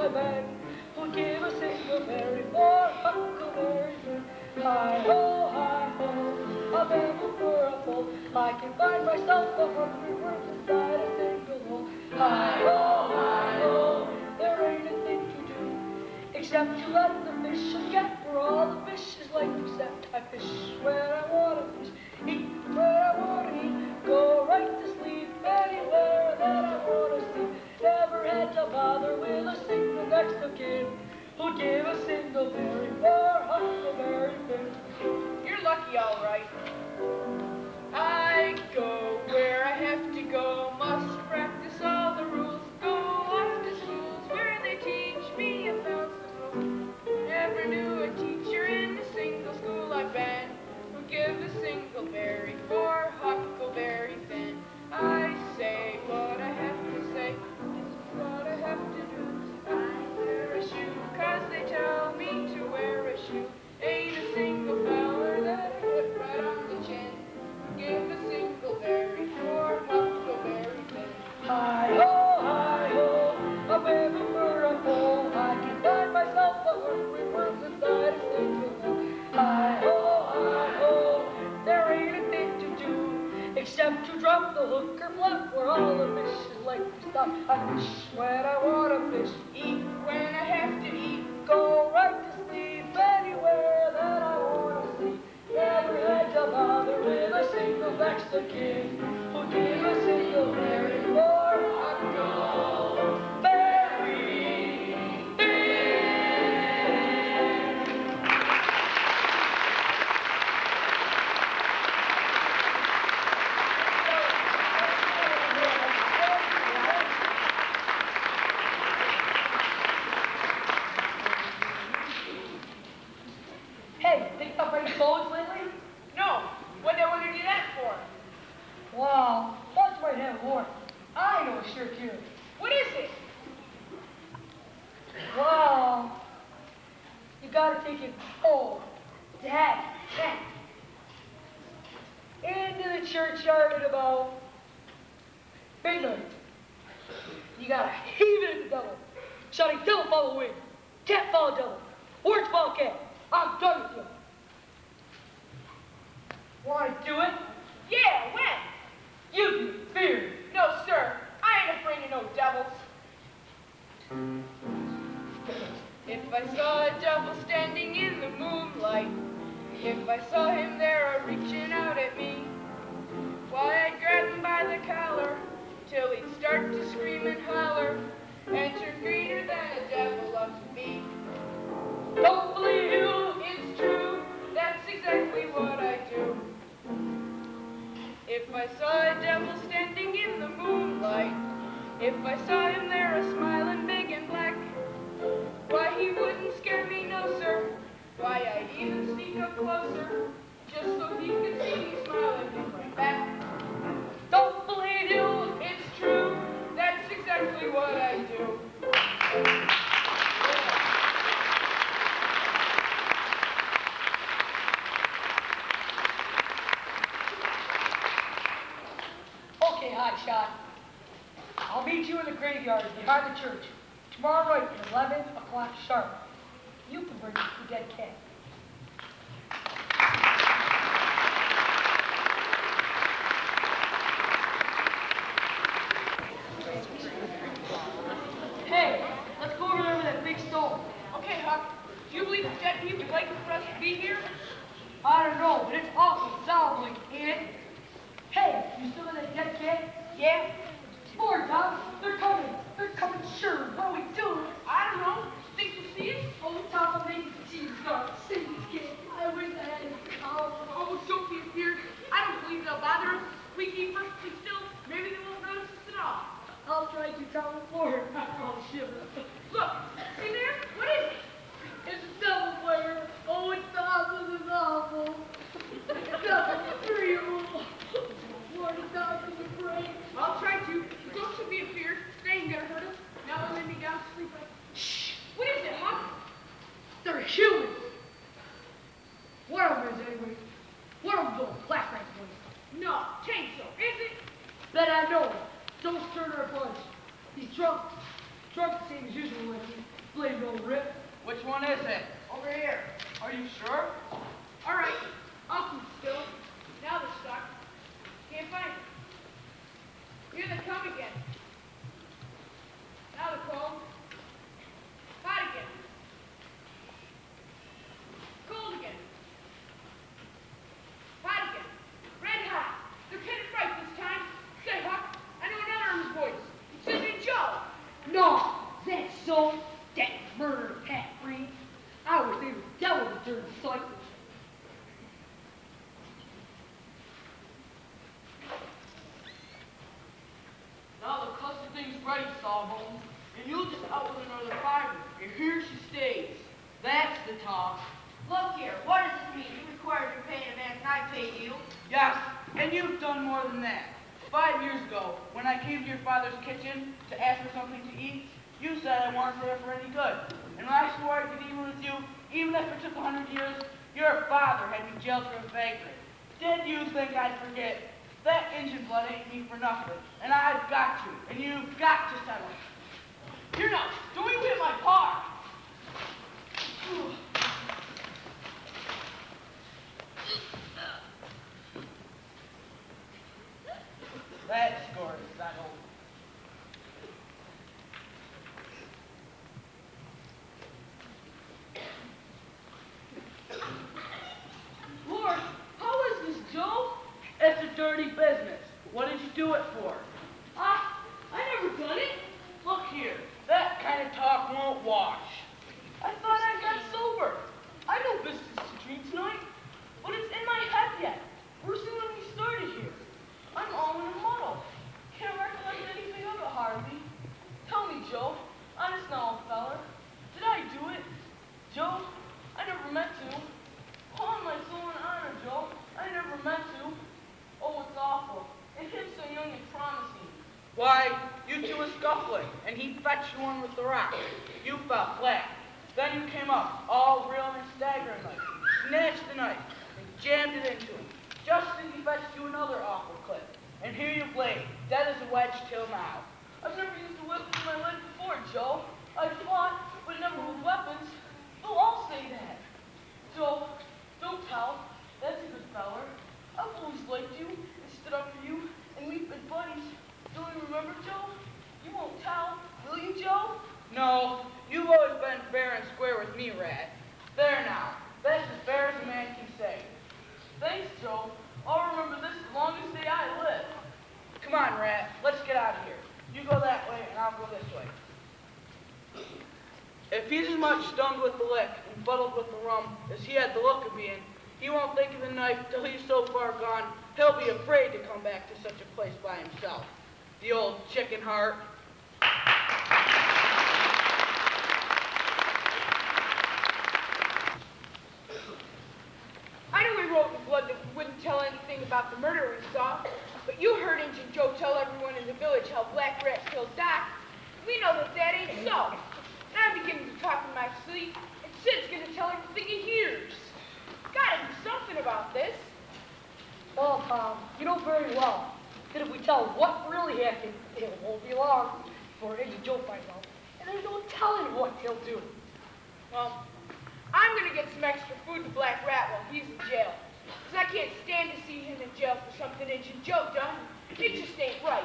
I bend, who'd give a single berry for Huckleberry Finn. Hi-ho, a bevil for a pull. I can find myself 100 words inside a single hole. Hi-ho, there ain't a thing to do except to let the fish get where all the fishes like to set. I fish where I want to fish, eat where I want to eat, go right to sleep anywhere that I want to sleep. Never had to bother with a single next of kin who'd give a single berry for Huckleberry Finn. You're lucky, all right. I go where I have to go, must practice all the rules, go off to schools where they teach me about the rules. Never knew a teacher in a single school I've been who give a single berry for Huckleberry Finn. I say what I have to say, this is what I have to do. I wear a shoe, 'cause they tell me to wear a shoe. Ain't a single feller that I hit right on the chin. Give a single berry for Huckleberry Finn. Hi-ho, a bevil for a pole. I can find myself 100 words inside a single hole. Hi-ho, there ain't a thing to do except to drop the hook or flat where all the fishes like to stop. I fish when I want to fish, Eat when I have to eat, go right to sleep anywhere that I want to sleep. Never had to bother with a single next of kin who gave a single berry for Huckleberry Finn. Hey, picked up any clothes lately? no. What do I want to do that for? Wow, thought you might have more. I know a sure cure. What is it? Wow, you gotta take it all, Dad, into the churchyard at about midnight. You gotta heave it at the devil, shouting, "Devil follow wind, cat follow devil, words follow cat. I'm done with you." Wanna do it? Yeah, when? You do, fear. No, sir. I ain't afraid of no devils. If I saw a devil standing in the moonlight, if I saw him there a-reaching out at me, why, I'd grab him by the collar till he'd start to scream and holler and turn greener than a devil up to be. Don't believe you. It's true, that's exactly what I do. If I saw a devil standing in the moonlight, if I saw him there a-smiling big and black, why, he wouldn't scare me, no, sir. Why, I'd even sneak up closer, just so he could see me smiling him right back. Don't believe you. It's true, that's exactly what I do. Okay, hotshot. I'll meet you in the graveyard behind the church tomorrow night at 11 o'clock sharp. You can bring the dead cat. Hey, let's go over there with that big stone. Okay, Huck, do you believe dead people would like for us to be here? I don't know, but it's awful solemn, ain't it? Hey, you still in that dead cat? Yeah? More, Tom. They're coming. They're coming sure. What do we do? I don't know. Think you'll see us? Oh, Tom, they can see us. God, save this kid. I wish I had his power. Oh, don't be afeard. I don't believe they'll bother us. We keep perfectly still. Maybe they won't notice us at all. I'll try to, Tom, Lord. I'll shiver. Look, see there? What is it? It's a devil player. Oh, it's awful. It's awful. Devil, free rule. Lord, it's awful to pray. I'll try to. Don't you be afeard. They ain't gonna hurt us. Now they'll lay me down to sleep. Shh. What is it, Huck? They're humans. One of them is, anyway. One of them's old class night boys. No, tain't so. Is it? Bet I know. Don't stir our bunch. He's drunk. Drunk the same as usual, like me. sleigh don't rip. Which one is it? Over here. Are you sure? All right, I'll keep still. Now they're stuck. Can't find them. Here they come again. Now they're cold. Hot again. Cold again. Hot again. Red hot. They're getting right this time. Say, Huck, I know another of his voice. It's Sidney Joe. No, that's so. That murder, Pat Green. I was there to devil to turn cycles. Now the cussed thing's ready, Sawbones. And you'll just out with another fiver. And here she stays. That's the talk. Look here, what does this mean? You require your paying a man and I pay you. Yes, and you've done more than that. 5 years ago, when I came to your father's kitchen to ask for something to eat, you said I weren't there for any good. And when I swore I could even with you, even if it took 100 years, your father had me jailed for a vagrant. Did you think I'd forget? That Injun blood ain't me for nothing. And I've got you, and you've got to settle. Here now, don't even hit my car. That score is settled. Lord, how is this, Joe? It's a dirty business. What did you do it for? I never done it. Look here, that kind of talk won't wash. I thought I got sober. I know business to drink tonight, but it's in my head yet. Worse than when we started here. I'm all in a muddle. Can't recollect anything of it, hardly. Tell me, Joe, honest now, old feller, did I do it? Joe, I never meant to. On my soul and honor, Joe, I never meant to. Oh, it's awful. And him so young and promising. Why, you two were scuffling, and he fetched you one with the rock. You fell flat. Then you came up, all reeling and staggering like, snatched the knife, and jammed it into him, just as he fetched you another awful clip. And here you lay, dead as a wedge till now. I've never used a weapon in my life before, Joe. I fought, but never with weapons. They'll all say that. Joe, don't tell. That's a good feller. I've always liked you and stood up for you, and we've been buddies. Don't you remember, Joe? You won't tell, will you, Joe? No, you've always been fair and square with me, Rat. There now, that's as fair as a man can say. Thanks, Joe. I'll remember this as long as day I live. Come on, Rat, let's get out of here. You go that way, and I'll go this way. If he's as much stunned with the lick and fuddled with the rum as he had the look of being, he won't think of the knife till he's so far gone, he'll be afraid to come back to such a place by himself. The old chicken heart. I know we wrote in blood that we wouldn't tell anything about the murder we saw, but you heard Injun Joe tell everyone in the village how Black Rat killed Doc. We know that that ain't so. And I'm beginning to talk in my sleep, and Sid's gonna tell everything he hears. Gotta do something about this. Well, Tom, you know very well that if we tell what really happened, it won't be long before Injun Joe finds out. And there's no telling what he'll do. Well, I'm gonna get some extra food to Black Rat while he's in jail. Because I can't stand to see him in jail for something Injun Joe done. It just ain't right.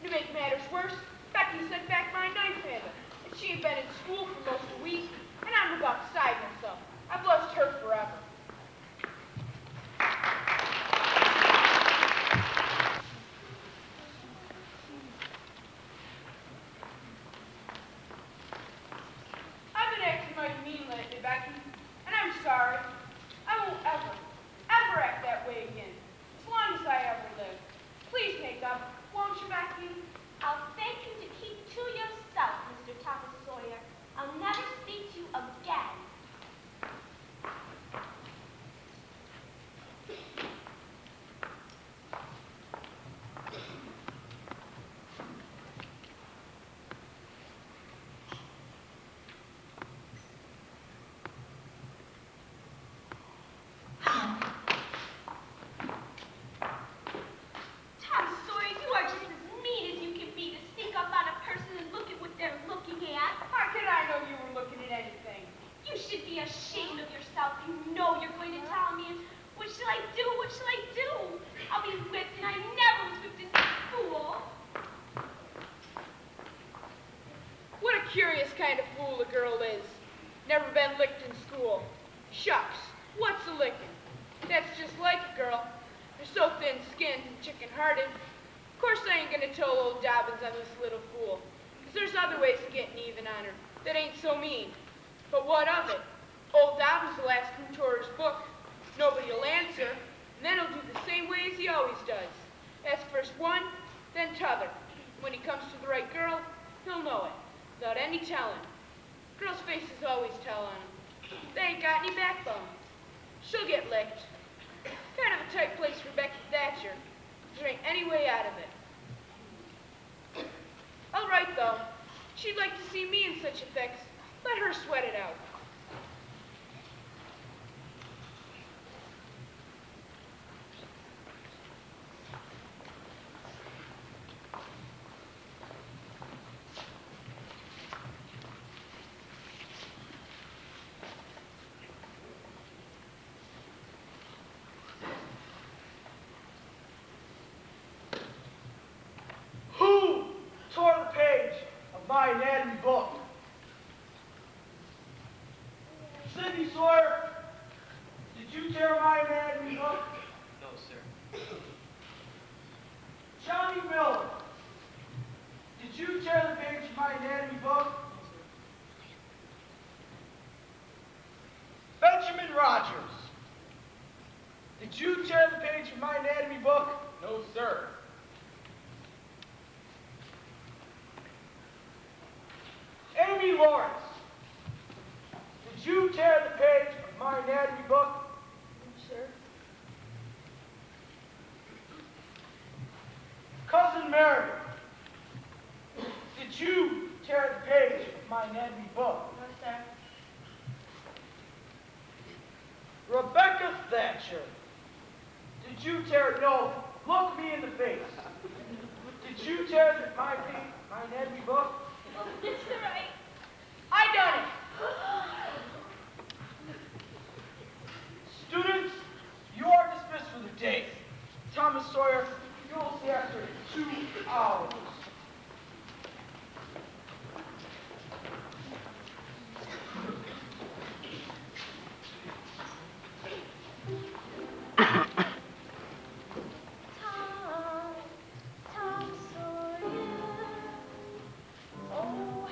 To make matters worse, Becky sent back my knife handler. And she had been in school for most of the week, and I'm about beside myself. I've lost her forever. I've been acting mighty mean lately, Becky, and I'm sorry. I won't ever act that way again, as long as I ever live. Please make up, won't you, Becky? I'll thank you to keep to yourself, Mr. Thomas Sawyer. I'll never speak to you again. been licked in school. Shucks, what's a licking? That's just like a girl. They're so thin-skinned and chicken-hearted. Of course I ain't gonna tell old Dobbins I'm this little fool, 'cause there's other ways of getting even on her that ain't so mean. But what of it? Old Dobbins will ask who tore his book. Nobody'll answer, and then he'll do the same way as he always does. Ask first one, then t'other. When he comes to the right girl, he'll know it, without any telling. Girls' faces always tell on him. They ain't got any backbone. She'll get licked. Kind of a tight place for Becky Thatcher. There ain't any way out of it. All right, though. She'd like to see me in such a fix. Let her sweat it out. Who tore the page of my anatomy book? Sidney Sawyer, did you tear my anatomy book? No, sir. Johnny Miller, did you tear the page of my anatomy book? Benjamin Rogers, did you tear the page of my anatomy book? No, sir. Amy Lawrence, did you tear the page of my anatomy book? Sir? Cousin Mary, did you tear the page of my anatomy book? No, sir. Rebecca Thatcher, did you tear, no, look me in the face. Did you tear my anatomy book? It's all right. I done it. Students, you are dismissed for the day. Thomas Sawyer, you will see after 2 hours. Tom Sawyer. Oh,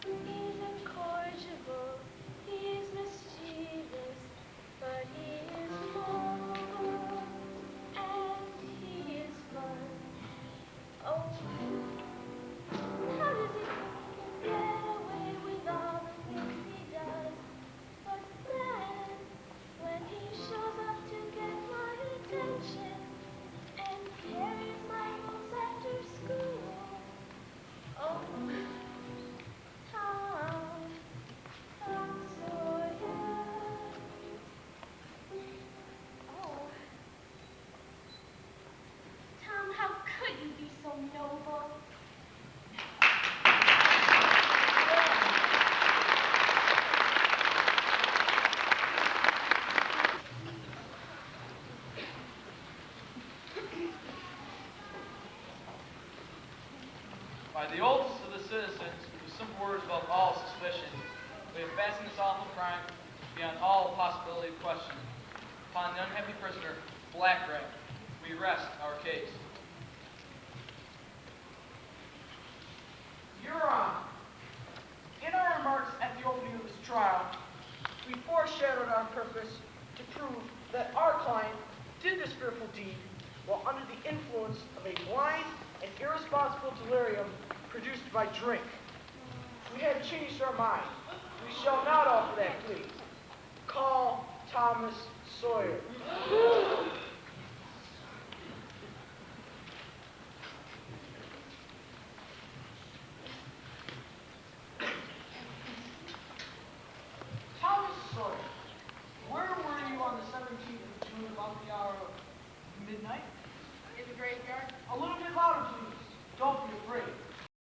he's incorrigible, he's mischievous, but he is moral, and he is fun. Oh, how does he think he can get away with all the things he does? But then, when he shows up to get my attention and carries my books after school, oh, Tom Sawyer. Oh, Tom, how could you be so noble? By the oaths of the citizens, with simple words above all suspicion, we have fastened this awful crime beyond all possibility of question. Upon the unhappy prisoner, Black Rat, we rest our case. Your Honor, in our remarks at the opening of this trial, we foreshadowed our purpose to prove that our client did this fearful deed while under the influence of a blind and irresponsible delirium produced by drink. We have changed our mind. We shall not offer that plea. Call Thomas Sawyer. Thomas Sawyer, where were you on the 17th of June about the hour of midnight? In the graveyard? A little bit louder, please.